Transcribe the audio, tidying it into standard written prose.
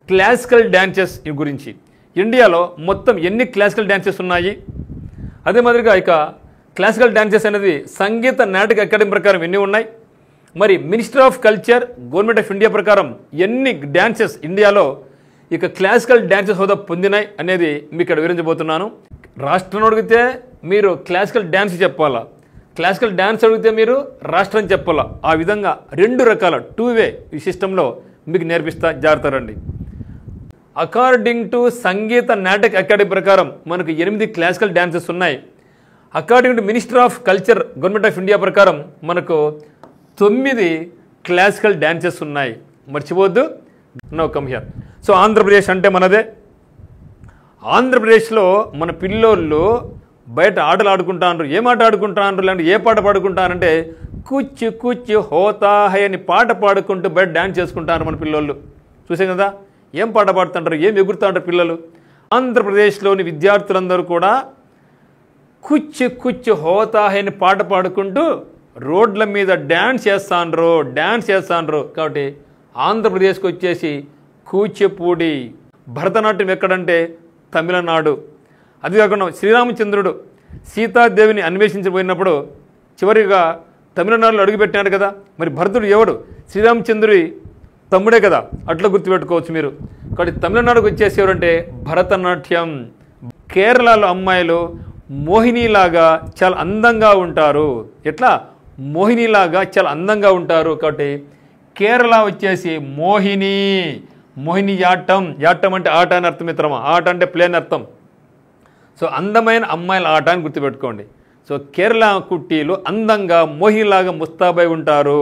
Classical dances గురించి. ఇండియాలో మొత్తం ఎన్ని క్లాసికల్ డ్యాన్సెస్ ఉన్నాయి, అదే మాదిరిగా ఇక క్లాసికల్ డ్యాన్సెస్ అనేది సంగీత నాటక అకాడమీ ప్రకారం ఎన్ని ఉన్నాయి, మరి minister of culture government of India ప్రకారం ఎన్ని డ్యాన్సెస్ ఇండియాలో ఇక క్లాసికల్ డ్యాన్సెస్ హోదా పొందినాయి అనేది మీకు ఇక్కడ వివరించబోతున్నాను. రాష్ట్రం అడిగితే మీరు క్లాసికల్ డ్యాన్స్ చెప్పాలా, క్లాసికల్ డ్యాన్స్ అడిగితే మీరు రాష్ట్రం చెప్పాలా. ఆ విధంగా 2 రకాల 2 వే ఈ సిస్టంలో మీకు నేర్పిస్తా, జాగ్రత్త రండి. According to Sangeet Natak academy ప్రకారం మనకు 8 క్లాసికల్ డ్యాన్సెస్ ఉన్నాయి. According to minister of culture government of India ప్రకారం మనకు 9 క్లాసికల్ డ్యాన్సెస్ ఉన్నాయి. మర్చిపోవద్దు. No come here. So Andhra Pradesh అంటే మనదే. ఆంధ్రప్రదేశ్లో మన పిల్లోళ్ళు బయట ఆటలు ఆడుకుంటారు. ఏం ఆట ఆడుకుంటారు, లేదంటే ఏ పాట పాడుకుంటారంటే కుచ్చు కుచ్చు హోతా హై అని పాట పాడుకుంటూ బయట డ్యాన్స్ చేసుకుంటారు మన పిల్లోళ్ళు. చూసాం కదా ఏం పాట పాడుతుంటారు, ఏం ఎగురుతుంటారు పిల్లలు. ఆంధ్రప్రదేశ్లోని విద్యార్థులందరూ కూడా కుచ్చు కుచ్చు హోతా హై అని పాట పాడుకుంటూ రోడ్ల మీద డ్యాన్స్ చేస్తాండ్రు. కాబట్టి ఆంధ్రప్రదేశ్కి వచ్చేసి కూచిపూడి. భరతనాట్యం ఎక్కడంటే తమిళనాడు. అది కాకుండా శ్రీరామచంద్రుడు సీతాదేవిని అన్వేషించబోయినప్పుడు చివరిగా తమిళనాడులో అడుగుపెట్టాడు కదా. మరి భరతుడు ఎవడు? శ్రీరామచంద్రుడి తమ్ముడే కదా. అట్లా గుర్తుపెట్టుకోవచ్చు మీరు. కాబట్టి తమిళనాడుకు వచ్చేసి ఎవరంటే భరతనాట్యం. కేరళలో అమ్మాయిలు మోహినిలాగా చాలా అందంగా ఉంటారు. ఎట్లా? మోహినిలాగా చాలా అందంగా ఉంటారు. కాబట్టి కేరళ వచ్చేసి మోహిని యాటం. యాటం అంటే ఆట అని అర్థం మిత్రమా. ఆట అంటే ప్లేన్ అర్థం. సో అందమైన అమ్మాయిల ఆట అని గుర్తుపెట్టుకోండి. సో కేరళ కుట్టీలు అందంగా మోహినిలాగా ముస్తాబై ఉంటారు.